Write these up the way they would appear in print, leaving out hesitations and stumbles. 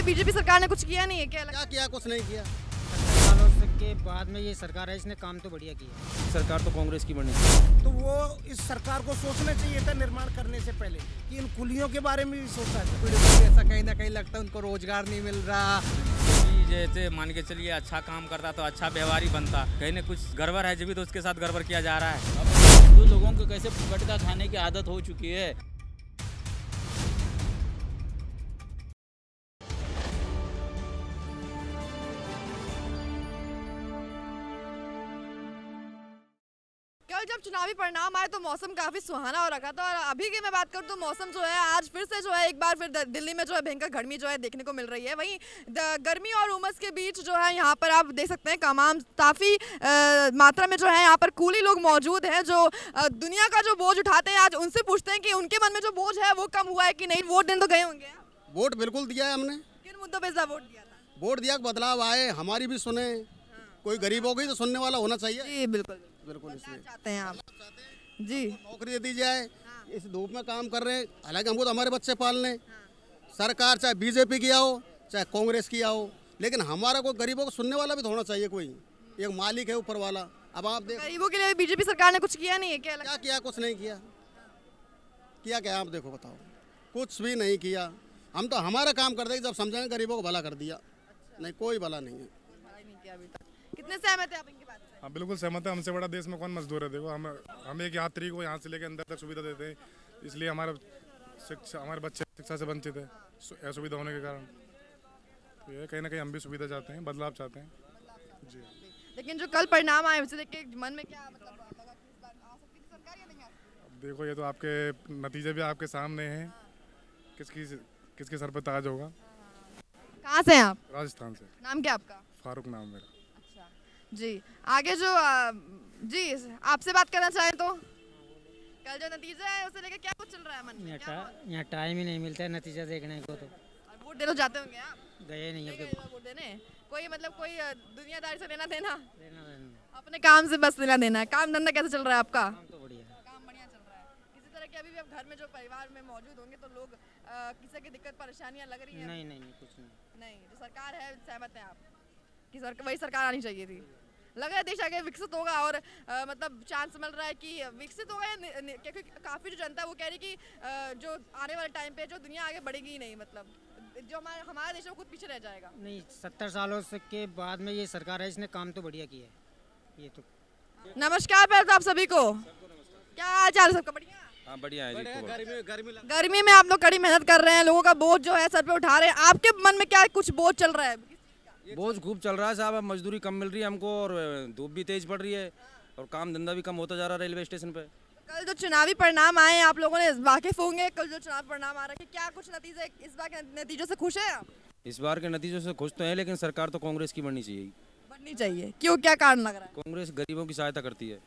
लिए बीजेपी सरकार ने कुछ किया नहीं है क्या? क्या किया? कुछ नहीं किया। 70 सालों के बाद में ये सरकार है, इसने काम तो बढ़िया किया। सरकार तो कांग्रेस की बनी थी। तो वो इस सरकार को सोचना चाहिए था निर्माण करने से पहले कि इन कुलियों के बारे में भी सोचना चाहिए। ऐसा कहीं ना कहीं लगता है उनको रोजगार नहीं मिल रहा। जैसे मान के चलिए अच्छा काम करता तो अच्छा व्यवहारी बनता, कहीं ना कुछ गड़बड़ है जब भी तो उसके साथ गड़बड़ किया जा रहा है। अब हिंदू लोगों को कैसे गुटखा खाने की आदत हो चुकी है। कल जब चुनावी परिणाम आए तो मौसम काफी सुहाना हो रखा था और अभी की मैं बात करूं तो मौसम जो है आज फिर से जो है एक बार फिर दिल्ली में जो है भयंकर गर्मी जो है देखने को मिल रही है। वहीं गर्मी और उमस के बीच जो है यहाँ पर आप देख सकते हैं तमाम काफ़ी मात्रा में जो है यहाँ पर कूली लोग मौजूद हैं जो दुनिया का जो बोझ उठाते हैं। आज उनसे पूछते हैं कि उनके मन में जो बोझ है वो कम हुआ है कि नहीं। वोट देने तो गए होंगे? वोट बिल्कुल दिया है हमने। किन मुद्दों पर वोट दिया था? वोट दिया, बदलाव आए, हमारी भी सुने। कोई गरीब हो गई तो सुनने वाला होना चाहिए। जी बिल्कुल बिल्कुल। इसलिए चाहते हैं आप जी नौकरी दे दी जाए। इस धूप में काम कर रहे हैं, हालांकि हमको तो हमारे बच्चे पालने। सरकार चाहे बीजेपी की आओ चाहे कांग्रेस की आओ, लेकिन हमारा कोई गरीबों को सुनने वाला भी तो होना चाहिए। कोई एक मालिक है ऊपर वाला। अब आप देख, गरीबों के लिए बीजेपी सरकार ने कुछ किया नहीं है क्या? क्या किया? कुछ नहीं किया। किया क्या? आप देखो, बताओ। कुछ भी नहीं किया। हम तो हमारा काम कर देंगे जब समझेंगे गरीबों को भला कर दिया। नहीं, कोई भला नहीं है। कितने सहमत है आप इनकी बात से? हाँ बिल्कुल सहमत है। हमसे बड़ा देश में कौन मजदूर है। देखो हम एक यात्री को यहाँ से लेकर अंदर तक सुविधा देते हैं, इसलिए हमारे बच्चे शिक्षा से वंचित है असुविधा होने के कारण। तो ये कहीं ना कहीं हम भी सुविधा चाहते हैं, बदलाव चाहते हैं जी। लेकिन जो कल परिणाम आए उसे देख के मन में क्या मतलब लगा कि इस बार आ सकती थी सरकार या नहीं आ सकती? अब देखो, ये तो आपके नतीजे भी आपके सामने हैं। किसके सर पर ताज होगा। कहाँ से हैं आप? राजस्थान से। नाम क्या आपका? फारूक नाम मेरा। जी आगे जो जी आपसे बात करना चाहें तो कल जो नतीजा है उसे लेकर क्या कुछ चल रहा है मन में? यहाँ टाइम ही नहीं मिलता है नतीजा देखने को। तो वोट देना चाहते होंगे आप? गए नहीं अब वोट देने कोई मतलब कोई दुनियादारी से लेना देना? देना अपने काम से बस लेना देना। काम धंधा कैसे चल रहा है आपका? तो बढ़िया है। काम बढ़िया चल रहा है। किसी तरह के अभी भी आप घर में जो परिवार में मौजूद होंगे तो लोग किसी की दिक्कत परेशानियां लग रही हैं? नहीं कुछ नहीं। जो सरकार है सहमत है आप कि वही सरकार आनी चाहिए थी? लग रहा है देश आगे विकसित होगा और मतलब चांस मिल रहा है कि विकसित होगा क्योंकि काफ़ी जो जनता है वो कह रही कि जो आने वाले टाइम पे जो दुनिया आगे बढ़ेगी ही नहीं, मतलब जो हमारा देश है वो खुद पीछे रह जाएगा। नहीं, 70 सालों के बाद में ये सरकार है, इसने काम तो बढ़िया किया है। ये तो नमस्कार पहले तो आप सभी को। क्या हाल चाल है सबका? बढ़िया? हाँ बढ़िया है जी। गर्मी में आप लोग कड़ी मेहनत कर रहे हैं, लोगों का बोझ जो है सर पे उठा रहे हैं। आपके मन में क्या कुछ बोझ चल रहा है? बोझ खूब चल रहा है साहब। अब मजदूरी कम मिल रही है हमको और धूप भी तेज पड़ रही है और काम धंधा भी कम होता जा रहा है रेलवे स्टेशन पे। कल जो चुनावी परिणाम आए आप लोगों ने वाकिफ होंगे, कल जो चुनावी परिणाम आ रहा है क्या कुछ नतीजे इस बार के नतीजों से खुश है आप? इस बार के नतीजों से खुश तो है, लेकिन सरकार तो कांग्रेस की बननी चाहिए। क्यों, क्या कारण लग रहा है? कांग्रेस गरीबों की सहायता करती है,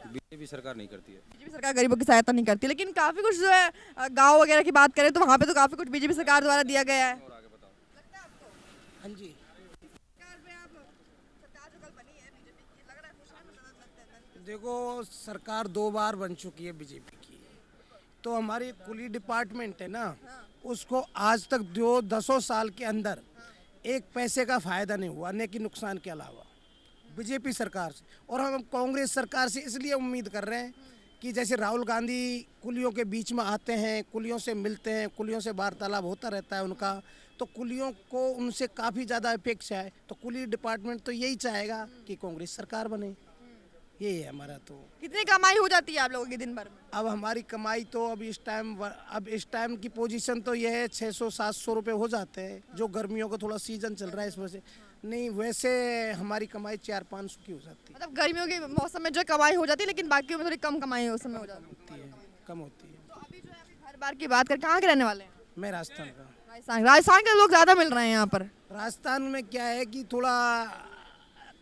बीजेपी सरकार नहीं करती है। बीजेपी सरकार गरीबों की सहायता नहीं करती, लेकिन काफी कुछ जो है गांव वगैरह की बात करें तो वहाँ पे तो काफी कुछ बीजेपी सरकार द्वारा दिया गया है। हाँ जी। देखो, सरकार 2 बार बन चुकी है बीजेपी की, तो हमारी कुली डिपार्टमेंट है ना, उसको आज तक 10 साल के अंदर एक पैसे का फायदा नहीं हुआ, न कि नुकसान के अलावा बीजेपी सरकार से। और हम कांग्रेस सरकार से इसलिए उम्मीद कर रहे हैं कि जैसे राहुल गांधी कुलियों के बीच में आते हैं, कुलियों से मिलते हैं, कुलियों से वार्तालाप होता रहता है उनका, तो कुलियों को उनसे काफ़ी ज़्यादा अपेक्षा है। तो कुली डिपार्टमेंट तो यही चाहेगा कि कांग्रेस सरकार बने, यही है हमारा। तो कितनी कमाई हो जाती है आप लोगों की दिन भर में? अब हमारी कमाई तो अब इस टाइम की पोजीशन तो यह है 600-700 रुपये हो जाते हैं, जो गर्मियों का थोड़ा सीजन चल रहा है इस वजह से। नहीं, वैसे हमारी कमाई 400-500 की हो जाती है। मतलब गर्मियों के मौसम में जो कमाई हो जाती है, लेकिन बाकी में थोड़ी कम कमाई उस समय हो जाती है, कम होती है। तो अभी जो है अभी घर बार की बात करें, कहाँ के रहने वाले हैं? मैं राजस्थान का। राजस्थान के लोग ज़्यादा मिल रहे हैं यहाँ पर। राजस्थान में क्या है कि थोड़ा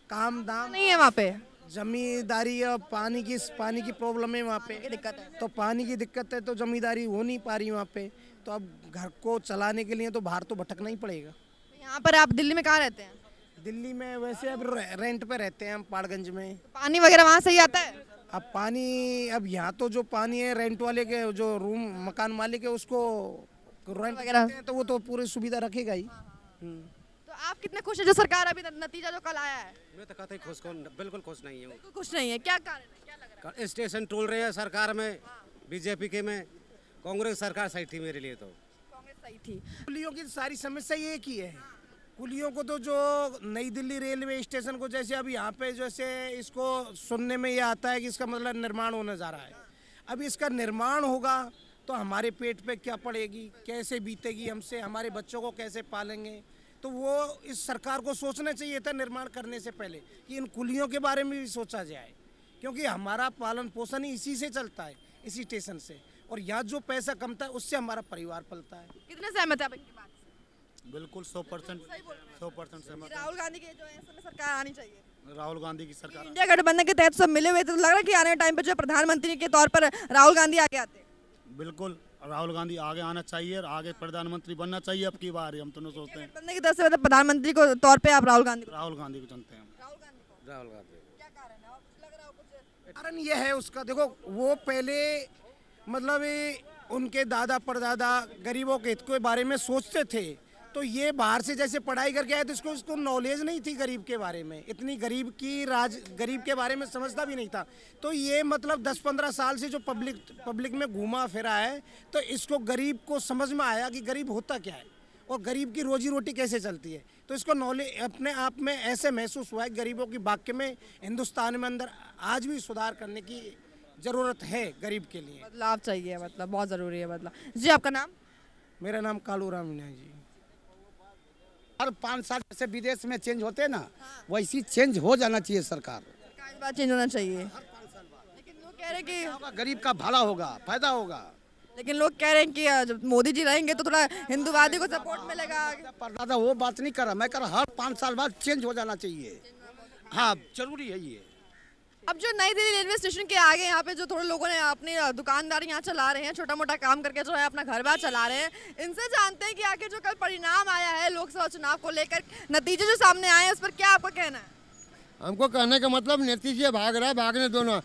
काम दाम नहीं है वहाँ पे, जमींदारी और पानी की प्रॉब्लम है वहाँ पे, दिक्कत है। तो पानी की दिक्कत है, तो जमींदारी हो नहीं पा रही वहाँ पे। तो अब घर को चलाने के लिए तो बाहर तो भटकना ही पड़ेगा। यहाँ पर आप दिल्ली में कहाँ रहते हैं? दिल्ली में वैसे अब रेंट पे रहते हैं हम, पाड़गंज में। पानी वगैरह वहाँ से ही आता है? अब पानी, अब यहाँ तो जो पानी है रेंट वाले के, जो रूम मकान मालिक है उसको रेंट वगैरह देते हैं, तो वो तो पूरी सुविधा रखेगा ही। तो आप कितने खुश हैं जो सरकार अभी नतीजा जो कल आया है? मैं तो कहते खुश बिल्कुल खुश नहीं हूँ। बिल्कुल खुश नहीं है, क्या कारण है, क्या लग रहा है? स्टेशन टूट रहे हैं सरकार में, बीजेपी के में। कांग्रेस सरकार सही थी मेरे लिए तो। कांग्रेस सही थी। कुलियों की सारी समस्या ये की है। कुलियों को तो जो नई दिल्ली रेलवे स्टेशन को जैसे अब यहाँ पे जैसे इसको सुनने में ये आता है कि इसका मतलब निर्माण होने जा रहा है। अब इसका निर्माण होगा तो हमारे पेट पे क्या पड़ेगी, कैसे बीतेगी हमसे, हमारे बच्चों को कैसे पालेंगे। तो वो इस सरकार को सोचना चाहिए था निर्माण करने से पहले कि इन कुलियों के बारे में भी सोचा जाए, क्योंकि हमारा पालन पोषण ही इसी से चलता है, इसी स्टेशन से। और यहाँ जो पैसा कमता है उससे हमारा परिवार पलता है। कितने सहमत है आप इनकी बात से? बिल्कुल 100% सहमत। राहुल गांधी की जो है इस समय सरकार आनी चाहिए। राहुल गांधी की सरकार। इंडिया गठबंधन के तहत सब मिले हुए थे, तो लग रहा है कि आने वाले टाइम पे जो प्रधानमंत्री के तौर पर राहुल गांधी आगे आते हैं। बिल्कुल राहुल गांधी आगे आना चाहिए और आगे प्रधानमंत्री बनना चाहिए। अब की बार हम तो नहीं सोचते हैं। गठबंधन की तरफ से मतलब प्रधानमंत्री को तौर पे आप राहुल गांधी को चुनते हैं। राहुल गांधी। क्या कारण है? आपको लग रहा हो कुछ? कारण यह है उसका, देखो वो पहले मतलब उनके दादा परदादा गरीबों के हित के बारे में सोचते थे। तो ये बाहर से जैसे पढ़ाई करके आए तो इसको नॉलेज नहीं थी गरीब के बारे में, इतनी गरीब के बारे में समझता भी नहीं था। तो ये मतलब 10-15 साल से जो पब्लिक में घूमा फिरा है तो इसको गरीब को समझ में आया कि गरीब होता क्या है और गरीब की रोजी रोटी कैसे चलती है। तो इसको नॉलेज अपने आप में ऐसे महसूस हुआ है गरीबों की वाकई में हिंदुस्तान में अंदर आज भी सुधार करने की ज़रूरत है गरीब के लिए। बदलाव चाहिए, मतलब बहुत ज़रूरी है बदलाव। जी आपका नाम? मेरा नाम कालू राम मीणा जी। हर 5 साल जैसे विदेश में चेंज होते हैं ना, वैसी चेंज हो जाना चाहिए सरकार। इस बार चेंज होना चाहिए। लेकिन लोग कह रहे हैं कि गरीब का भला होगा, फायदा होगा। लेकिन लोग कह रहे हैं कि जब मोदी जी रहेंगे तो थोड़ा हिंदुवादी को सपोर्ट मिलेगा। परदादा वो बात नहीं कर रहा, मैं कह रहा हर 5 साल बाद चेंज हो जाना चाहिए। हाँ जरूरी है ये। अब जो नई दिल्ली रेलवे स्टेशन के आगे यहाँ पे जो थोड़े लोगों ने अपनी दुकानदारी यहाँ चला रहे हैं, छोटा मोटा काम करके जो है अपना घर बार चला रहे हैं, इनसे जानते हैं कि आखिर जो कल परिणाम आया है लोकसभा चुनाव को लेकर, नतीजे जो सामने आए हैं उस पर क्या आपका कहना है? हमको कहने का मतलब नतीजे भाग रहा है, भागने दोनों,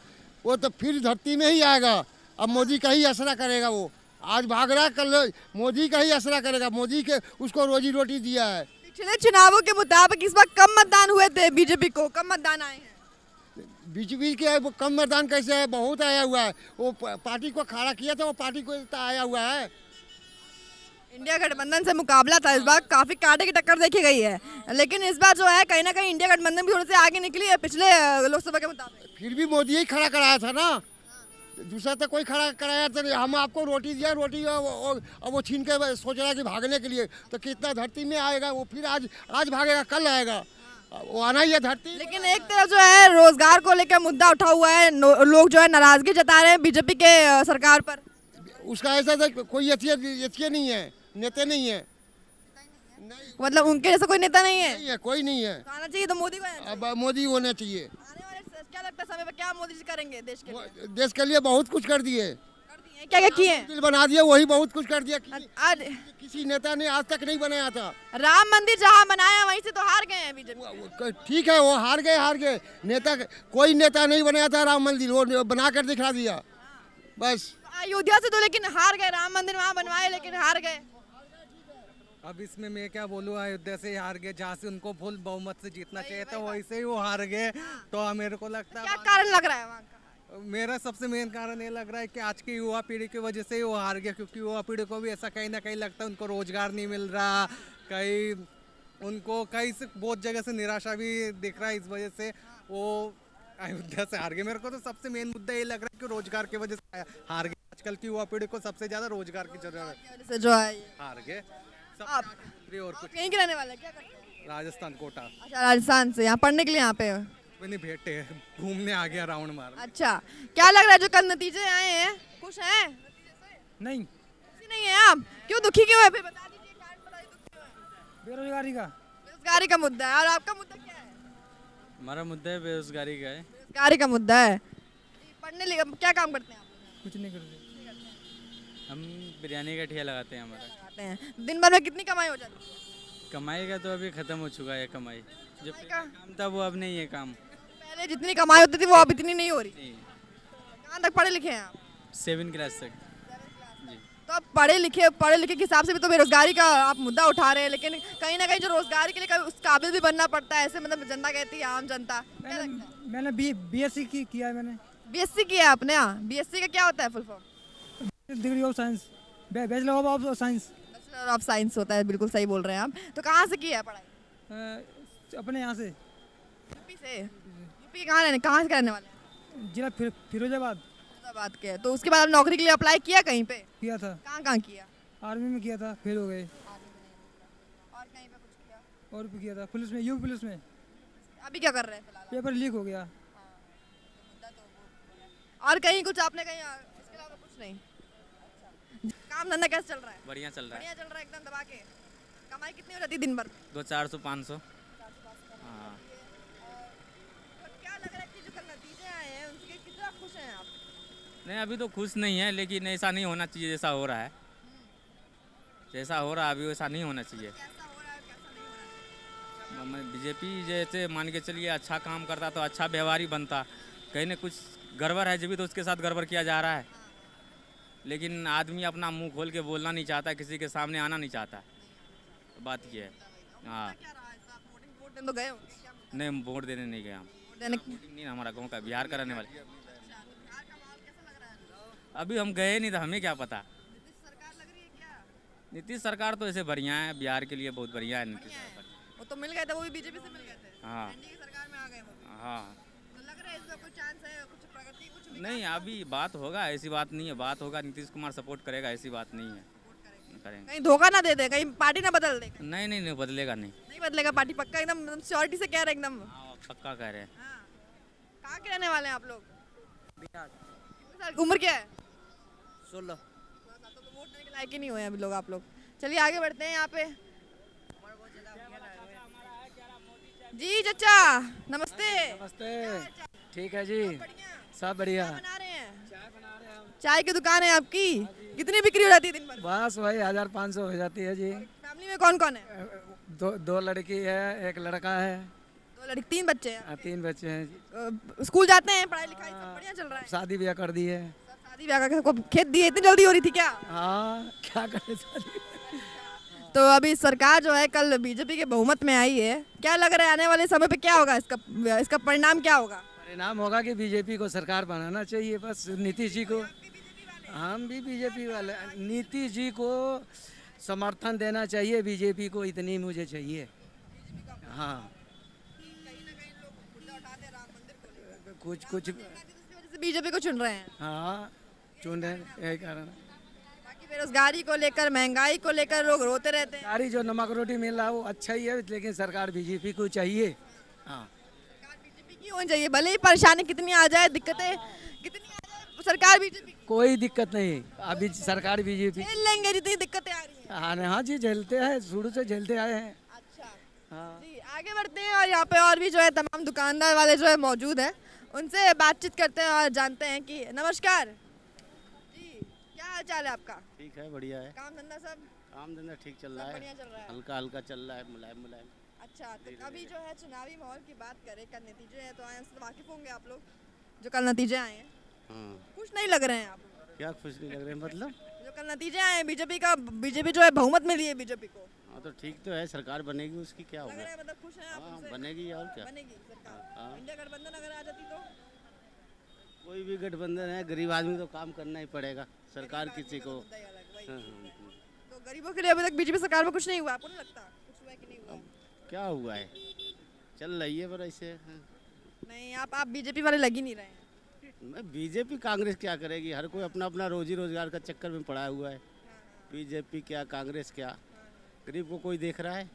वो तो फिर धरती में ही आएगा। अब मोदी का ही असरा करेगा। वो आज भाग रहा है, कल मोदी का ही असरा करेगा। मोदी के उसको रोजी रोटी दिया है। पिछले चुनावों के मुताबिक इस बार कम मतदान हुए थे बीजेपी को, कम मतदान आए हैं। बीजेपी के वो कम मतदान कैसे है? बहुत आया हुआ है। वो पार्टी को खड़ा किया था, वो पार्टी को आया हुआ है। इंडिया गठबंधन से मुकाबला था, इस बार काफी कांटे की टक्कर देखी गई है। लेकिन इस बार जो है कहीं ना कहीं इंडिया गठबंधन भी थोड़े से आगे निकली है पिछले लोकसभा के मुताबिक। फिर भी मोदी ही खड़ा कराया था ना, दूसरा तो कोई खड़ा कराया था नहीं। हम आपको रोटी दिया, रोटी अब वो छीन के सोच रहा है कि भागने के लिए, तो कितना धरती में आएगा वो। फिर आज भागेगा, कल आएगा, वो आना ही है धरती। लेकिन एक तरफ जो है रोजगार को लेकर मुद्दा उठा हुआ है, लोग जो है नाराजगी जता रहे हैं बीजेपी के सरकार पर। उसका ऐसा कोई एथिया नहीं है, नेता नहीं है। मतलब उनके जैसा कोई नेता नहीं है? नहीं है, कोई नहीं है। आना चाहिए तो मोदी को। अब मोदी होना चाहिए। आने वाले क्या लगता है समय पर क्या मोदी जी करेंगे देश के लिए? देश के लिए बहुत कुछ कर दिए। क्या क्या किए? बिल बना दिया, वही बहुत कुछ कर दिया। आज किसी नेता ने आज तक नहीं बनाया था। राम मंदिर जहाँ बनाया वहीं से तो हार गए हैं बीजेपी। ठीक है, वो हार गए। नेता कोई नेता नहीं बनाया था राम मंदिर, वो बना कर दिखा दिया बस। अयोध्या से तो लेकिन हार गए, राम मंदिर वहाँ बनवाए लेकिन हार गए। अब इसमें मैं क्या बोलूँ, अयोध्या से हार गए, जहाँ से उनको फुल बहुमत से जीतना चाहिए था वहीं से ही वो हार गए। तो मेरे को लगता है क्या कारण लग रहा है वहाँ का? मेरा सबसे मेन कारण ये लग रहा है कि आज की युवा पीढ़ी की वजह से ही वो हार गया, क्योंकि युवा पीढ़ी को भी ऐसा कहीं ना कहीं लगता है उनको रोजगार नहीं मिल रहा, कहीं उनको कहीं से बहुत जगह से निराशा भी दिख रहा है, इस वजह से वो अयोध्या से हार गए। मेरे को तो सबसे मेन मुद्दा ये लग रहा है कि रोजगार की वजह से हार गए। आजकल की युवा पीढ़ी को सबसे ज्यादा रोजगार की जरूरत है, जो है हार गए। आप और कुछ कहीं के रहने वाले क्या करते हैं? राजस्थान, कोटा। अच्छा, राजस्थान से यहाँ पढ़ने के लिए यहाँ पे नहीं भेटे, घूमने आ गया, राउंड मार। अच्छा, क्या लग रहा है जो कल नतीजे आए हैं, खुश हैं? नहीं नहीं है आप? क्यों दुखी क्यों है? फिर बता दीजिए कारण बताइए, दुखी क्यों है? बेरोजगारी का मुद्दा है। और आपका मुद्दा क्या है? हमारा मुद्दा है बेरोजगारी का है। बेरोजगारी का मुद्दा है। पढ़ने क्या काम करते हैं आप? कुछ नहीं करते, हम बिरयानी का ठेला लगाते हैं। दिन भर में कितनी कमाई हो जाती है? कमाई का तो अभी खत्म हो चुका है कमाई। जो काम था वो अब नहीं है काम। पहले जितनी कमाई होती थी वो अब इतनी नहीं हो रही। कहाँ तक पढ़े लिखे हैं आप? 7 क्लास तक। जी। तो आप पढ़े लिखे के हिसाब से भी तो बेरोजगारी का आप मुद्दा उठा रहे हैं, लेकिन कहीं ना कहीं जो रोजगारी के लिए उस काबिल भी बनना पड़ता है, ऐसे मतलब जनता कहती है, आम जनता। मैंने बीएससी किया है। मैंने बीएससी किया है आपने? बीएससी का क्या होता है full form? Degree of science, bachelor of science. Bachelor of science होता है, बिल्कुल सही बोल रहे हैं आप। तो कहाँ से किया है पढ़ाई? अपने यहाँ से, यूपी से। यूपी कहाँ से रहने वाले हैं? जिला फिरोजाबाद के। तो उसके बाद नौकरी के लिए अप्लाई किया कहीं पे? किया था। कहाँ किया? आर्मी में किया था, फेल हो गए। और कहीं पे कुछ किया? और भी किया था, पुलिस में, यूपी पुलिस में। अभी क्या कर रहे हैं फिलहाल? पेपर लीक हो गया। और कहीं कुछ आपने कहीं इसके अलावा कुछ नहीं? काम धंधा कैसे चल रहा है? बढ़िया चल रहा है। बढ़िया चल रहा है एकदम दबा के। कमाई कितनी हो जाती है दिन भर? 200-400-500। हाँ। क्या लग रहा है कि जो कल नतीजे आए हैं उनके कितना खुश हैं आप? नहीं, अभी तो खुश नहीं है, लेकिन ऐसा नहीं होना चाहिए जैसा हो रहा है। जैसा हो रहा है अभी वैसा नहीं होना चाहिए। बीजेपी जैसे मान के चलिए अच्छा काम करता तो अच्छा व्यवहारी बनता। कहीं ना कुछ गड़बड़ है जब भी तो उसके साथ गड़बड़ किया जा रहा है। लेकिन आदमी अपना मुंह खोल के बोलना नहीं चाहता, किसी के सामने आना नहीं चाहता। तो बात ये है। हाँ, नहीं वोट देने नहीं गए हम। नहीं, हमारा गांव का बिहार का रहने वाले। अभी हम गए नहीं तो हमें क्या पता। नीतीश सरकार तो ऐसे बढ़िया है, बिहार के लिए बहुत बढ़िया है नीतीश सरकार। वो तो मिल गए थे, वो भी बीजेपी से मिल गए थे। हाँ, एनडीए की सरकार में आ गए वो। हाँ, तो लग रहा है इसमें कोई चांस है, कुछ प्रगति, कुछ नहीं अभी बात होगा, ऐसी बात नहीं है। बात होगा, नीतीश कुमार सपोर्ट करेगा, ऐसी बात नहीं है। करेंगे। कहीं धोखा ना दे दे, कहीं पार्टी ना बदल दे। नहीं बदलेगा नहीं। नहीं बदलेगा पार्टी, पक्का एकदम श्योरिटी से कह रहे हैं एकदम? पक्का कह रहे हैं। कहाँ के रहने वाले हैं आप लोग? बिहार। उम्र क्या है? 16। तो वोट देने के लायक ही नहीं हुए अभी लोग आप लोग। चलिए आगे बढ़ते हैं। यहाँ पे जी चचा नमस्ते। नमस्ते। ठीक है जी, सब बढ़िया। बना रहे हैं? चाय की दुकान है आपकी? कितनी बिक्री हो जाती है दिन भर? बस वही 1500 हो जाती है जी। फैमिली में कौन कौन है? दो लड़की है, एक लड़का है। 2 लड़की, 3 बच्चे हैं? 3 बच्चे हैं जी। स्कूल जाते हैं, पढ़ाई लिखाई सब बढ़िया चल रहा है? शादी ब्याह कर दी है। शादी ब्याह का खेत दी है, इतनी जल्दी हो रही थी क्या? हाँ, क्या करे शादी। तो अभी सरकार जो है कल बीजेपी के बहुमत में आई है, क्या लग रहा है आने वाले समय पे क्या होगा? इसका परिणाम क्या होगा? परिणाम होगा कि बीजेपी को सरकार बनाना चाहिए। बस नीतीश जी को, हम भी बीजेपी वाले, नीतीश जी को समर्थन देना चाहिए। बीजेपी को इतनी मुझे चाहिए। हाँ, कुछ बीजेपी को चुन रहे हैं। हाँ, चुन रहे हैं, यही कारण। बाकी बेरोजगारी को लेकर, महंगाई को लेकर लोग रोते रहते हैं। सारी जो नमक रोटी मिल रहा है वो अच्छा ही है, लेकिन सरकार बीजेपी को चाहिए। हाँ, बीजेपी की होनी चाहिए, भले ही परेशानी कितनी आ जाए, दिक्कतें कितनी आ जाए, सरकार बीजेपी। कोई दिक्कत नहीं, अभी सरकार बीजेपी झेल लेंगे जितनी दिक्कतें आ रही हैं। हाँ जी, झेलते हैं, शुरू से झेलते आए हैं। अच्छा, हाँ जी आगे बढ़ते हैं। और यहाँ पे और भी जो है तमाम दुकानदार वाले जो है मौजूद है, उनसे बातचीत करते हैं और जानते हैं कि नमस्कार जी, क्या हाल चाल है आपका? ठीक है, बढ़िया है। काम धंधा सब? काम धंधा ठीक चल रहा है, बढ़िया चल रहा है, हल्का हल्का चल रहा है, मुलायम मुलायम। अच्छा, तो अभी जो है चुनावी माहौल की बात करें, कल नतीजे हैं तो आए उससे वाकिफ होंगे आप लोग, जो कल नतीजे आए हैं? खुश नहीं लग रहे हैं आप? क्या खुश नहीं लग रहे हैं मतलब? जो कल नतीजे आए बीजेपी जो है बहुमत मिली है बीजेपी को। हाँ तो ठीक तो है, सरकार बनेगी, उसकी क्या होगा? मतलब खुश हैं आप? हाँ, बनेगी और क्या। बनेगी सरकार। इंडिया गठबंधन अगर आ जाती तो? कोई भी गठबंधन है, गरीब आदमी तो काम करना ही पड़ेगा, सरकार किसी को। तो गरीबों के लिए अभी तक बीजेपी सरकार में कुछ नहीं हुआ, आपको नहीं लगता कुछ हुआ है कि नहीं हुआ? क्या हुआ है, चल रही है पर ऐसे। नहीं, आप बीजेपी वाले लग ही नहीं रहे हैं। बीजेपी कांग्रेस क्या करेगी? हर कोई अपना अपना रोजी रोजगार का चक्कर में पड़ा हुआ है। बीजेपी क्या, कांग्रेस क्या, गरीब को कोई देख रहा है?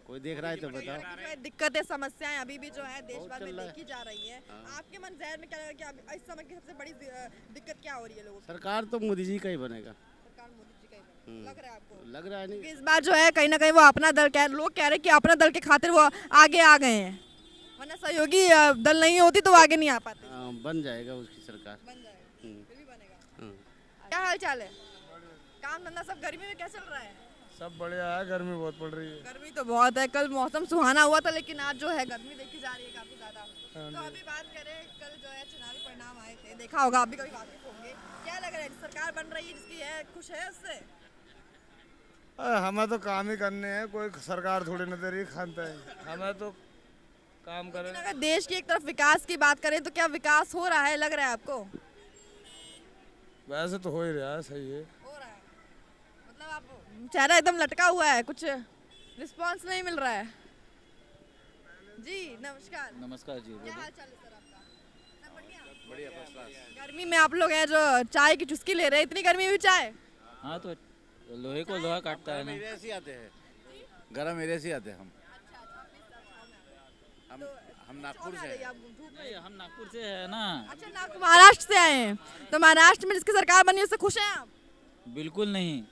कोई देख रहा है तो बताओ। दिक्कतें, समस्याएं अभी भी जो है देश भर में देखी जा रही है। आपके मन ज़हन में क्या लग रहा है कि इस समय की सबसे बड़ी दिक्कत क्या हो रही है लोगों को? सरकार तो मोदी जी का ही बनेगा। सरकार मोदी जी का ही बनेगा, लग रहा है आपको? लग रहा है नहीं, इस बार जो है कहीं ना कहीं वो अपना दल लोग कह रहे हैं कि अपना दल के खातिर वो आगे आ गए हैं, वरना सहयोगी दल नहीं होती तो आगे नहीं आ पाते। बन जाएगा उसकी सरकार, बन जाएगा, फिर भी बनेगा। क्या हाल चाल है? काम धंधा सब गर्मी में क्या चल रहा है? सब बढ़िया है, गर्मी बहुत पड़ रही है। गर्मी तो बहुत है, कल मौसम सुहाना हुआ था लेकिन आज जो है गर्मी देखी जा रही है काफी ज्यादा। तो अभी बात करें, कल जो है चुनावी परिणाम आए थे, देखा होगा, आप भी कभी वाकिफ होंगे, क्या लग रहा है सरकार बन रही है जिसकी है, खुश है उससे? हमें तो काम ही करने हैं, कोई सरकार थोड़ी ना दे रही खानता है, हमें तो काम करें। अगर देश की एक तरफ विकास की बात करें तो क्या विकास हो रहा है, लग रहा है आपको? वैसे तो हो ही रहा है, सही है। हो रहा है, मतलब आप चेहरा एकदम लटका हुआ है, कुछ रिस्पांस नहीं मिल रहा है। जी नमस्कार। नमस्कार जी। क्या हाल चाल है सर आपका? सब बढ़िया? बढ़िया, फर्स्ट क्लास। गर्मी में आप लोग हैं जो चाय की चुस्की ले रहे हैं, इतनी गर्मी में भी चाय? हाँ तो लोहे को लोहा काटता है ना। एरिया से आते हैं, गर्म एरिया से आते हैं हम नागपुर से हैं। नहीं, हम नागपुर से है ना। अच्छा, महाराष्ट्र से आए हैं, तो महाराष्ट्र में जिसकी सरकार बनी है उससे खुश हैं आप? बिल्कुल नहीं।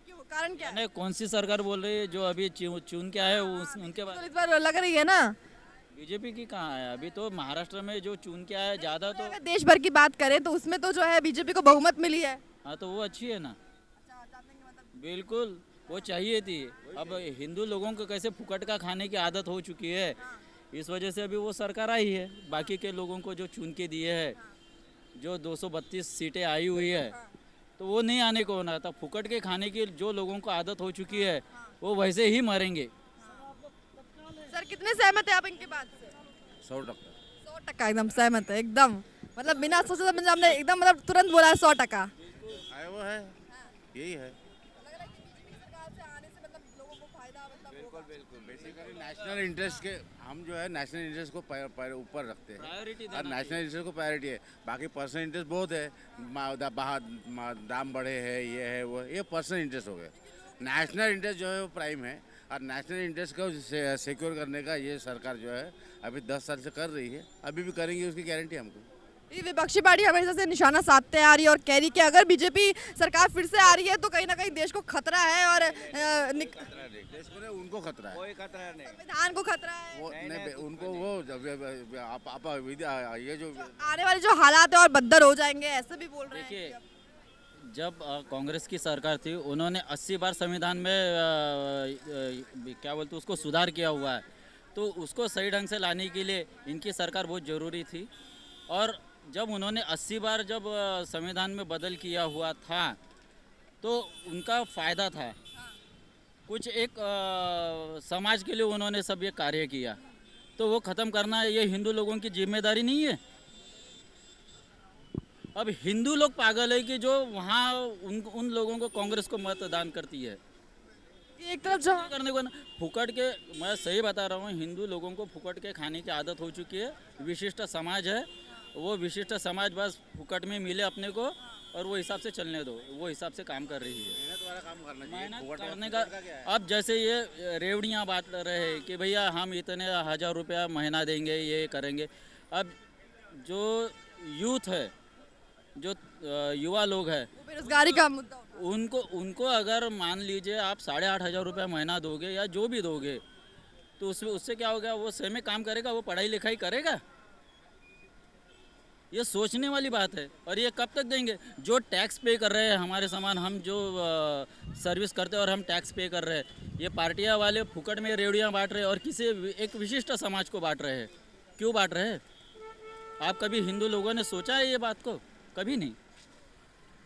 क्यों, कारण क्या है? नहीं, कौन सी सरकार बोल रही है जो अभी चुन के आए उनके बाद? तो इस बार लग रही है ना बीजेपी की कहाँ है अभी, तो महाराष्ट्र में जो चुन के आया ज्यादा, तो अगर देश भर की बात करें तो उसमें तो जो है बीजेपी को बहुमत मिली है। हाँ तो वो अच्छी है ना, बिल्कुल वो चाहिए थी। अब हिंदू लोगों को कैसे फुकट का खाने की आदत हो चुकी है, इस वजह से अभी वो सरकार आई है। बाकी के लोगों को जो चुन के दिए है, जो 232 सीटें आई हुई है, तो वो नहीं आने को होना था। फुकट के खाने की जो लोगों को आदत हो चुकी है वो वैसे ही मरेंगे। सर कितने सहमत है आप इनके बात से? 100%। 100% एकदम सहमत है, एकदम मतलब बिना सोचे समझे हमने एकदम मतलब तुरंत बोला है 100%। आया वो है, यही है। बिल्कुल बेसिकली नेशनल इंटरेस्ट के हम जो है नेशनल इंटरेस्ट को ऊपर रखते हैं और नेशनल इंटरेस्ट को प्रायोरिटी है। बाकी पर्सनल इंटरेस्ट बहुत है, दाम बढ़े हैं, ये है वो, ये पर्सनल इंटरेस्ट हो गया। नेशनल इंटरेस्ट जो है वो प्राइम है और नेशनल इंटरेस्ट को सिक्योर करने का ये सरकार जो है अभी 10 साल से कर रही है, अभी भी करेंगी, उसकी गारंटी हमको। ये विपक्षी पार्टी हमेशा से निशाना साधते आ रही है और कह रही कि अगर बीजेपी सरकार फिर से आ रही है तो कहीं ना कहीं देश को खतरा है और देश को नहीं, उनको खतरा है, कोई खतरा नहीं, संविधान को खतरा है, वो नहीं, उनको वो ये जो आने वाले जो हालात है और बदतर हो जाएंगे, ऐसे भी बोल रहे हैं। देखिए, जब कांग्रेस की सरकार थी उन्होंने 80 बार संविधान में क्या बोलते उसको सुधार किया हुआ है, तो उसको सही ढंग से लाने के लिए इनकी सरकार बहुत ज़रूरी थी। और जब उन्होंने 80 बार जब संविधान में बदल किया हुआ था तो उनका फ़ायदा था, कुछ एक समाज के लिए उन्होंने सब ये कार्य किया, तो वो ख़त्म करना ये हिंदू लोगों की जिम्मेदारी नहीं है। अब हिंदू लोग पागल है कि जो वहाँ उन लोगों को कांग्रेस को मतदान करती है। एक तरफ जो करने को ना फुकट के, मैं सही बता रहा हूँ, हिंदू लोगों को फुकट के खाने की आदत हो चुकी है। विशिष्ट समाज है, वो विशिष्ट समाज बस फुकट में मिले अपने को और वो हिसाब से चलने दो, वो हिसाब से काम कर रही है। मेहनत करने का अब जैसे ये रेवड़ियाँ बात रहे हैं कि भैया हम इतने 1000 रुपया महीना देंगे, ये करेंगे। अब जो यूथ है, जो युवा लोग हैं, बेरोजगारी का मुद्दा, उनको अगर मान लीजिए आप 8,500 रुपया महीना दोगे या जो भी दोगे, तो उससे क्या होगा, वो सही में काम करेगा, वो पढ़ाई लिखाई करेगा? ये सोचने वाली बात है। और ये कब तक देंगे? जो टैक्स पे कर रहे हैं हमारे समान, हम जो सर्विस करते हैं और हम टैक्स पे कर रहे हैं, ये पार्टियां वाले फुकट में रेवड़ियां बांट रहे हैं और किसी एक विशिष्ट समाज को बांट रहे हैं। क्यों बांट रहे हैं? आप कभी हिंदू लोगों ने सोचा है ये बात को? कभी नहीं।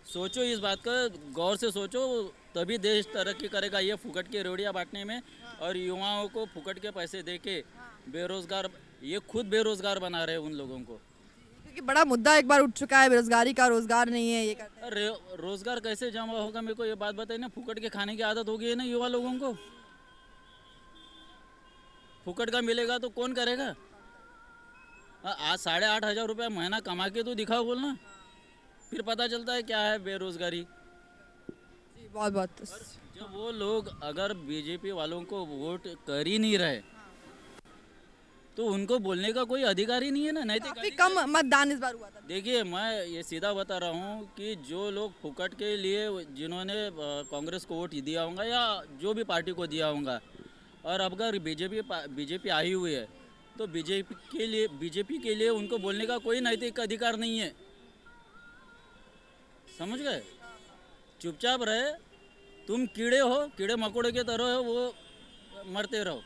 सोचो इस बात का, गौर से सोचो, तभी देश तरक्की करेगा। ये फुकट की रेवड़ियाँ बांटने में और युवाओं को फुकट के पैसे दे के बेरोजगार, ये खुद बेरोजगार बना रहे हैं उन लोगों को। क्योंकि बड़ा मुद्दा एक बार उठ चुका है बेरोजगारी का, रोजगार नहीं है, ये करते हैं। रोजगार कैसे जमा होगा? मेरे को ये बात बताइए ना। फुकट के खाने की आदत हो गई है ना युवा लोगों को, फुकट का मिलेगा तो कौन करेगा? आज 8,500 रुपया महीना कमा के तो दिखाओ, बोलना, फिर पता चलता है क्या है बेरोजगारी। बहुत बहुत जब वो लोग अगर बीजेपी वालों को वोट कर ही नहीं रहे तो उनको बोलने का कोई अधिकार ही नहीं है ना। नहीं तो काफी कम मतदान इस बार हुआ था। देखिए, मैं ये सीधा बता रहा हूँ कि जो लोग फुकट के लिए, जिन्होंने कांग्रेस को वोट दिया होगा या जो भी पार्टी को दिया होगा, और अब अगर बीजेपी आई हुई है तो बीजेपी के लिए उनको बोलने का कोई नैतिक अधिकार नहीं है। समझ गए? चुपचाप रहे तुम कीड़े हो, कीड़े मकोड़े के तरह हो, वो मरते रहो।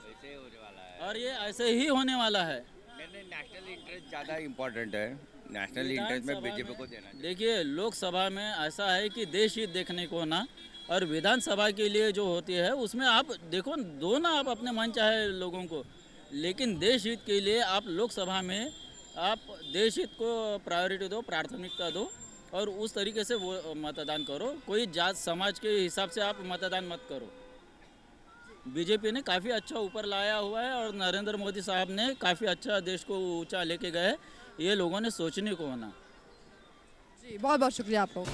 ऐसे होने वाला है और ये ऐसे ही होने वाला है। मैंने नेशनल इंटरेस्ट ज़्यादा इम्पोर्टेंट है, नेशनल इंटरेस्ट में बीजेपी को देना चाहिए। देखिए लोकसभा में ऐसा है कि देश हित देखने को ना, और विधानसभा के लिए जो होती है उसमें आप देखो दो ना आप अपने मन चाहे लोगों को, लेकिन देश हित के लिए आप लोकसभा में आप देश हित को प्रायोरिटी दो, प्राथमिकता दो और उस तरीके से वो मतदान करो। कोई जात समाज के हिसाब से आप मतदान मत करो। बीजेपी ने काफ़ी अच्छा ऊपर लाया हुआ है और नरेंद्र मोदी साहब ने काफ़ी अच्छा देश को ऊंचा लेके गए। ये लोगों ने सोचने को होना। जी बहुत बहुत शुक्रिया आपको।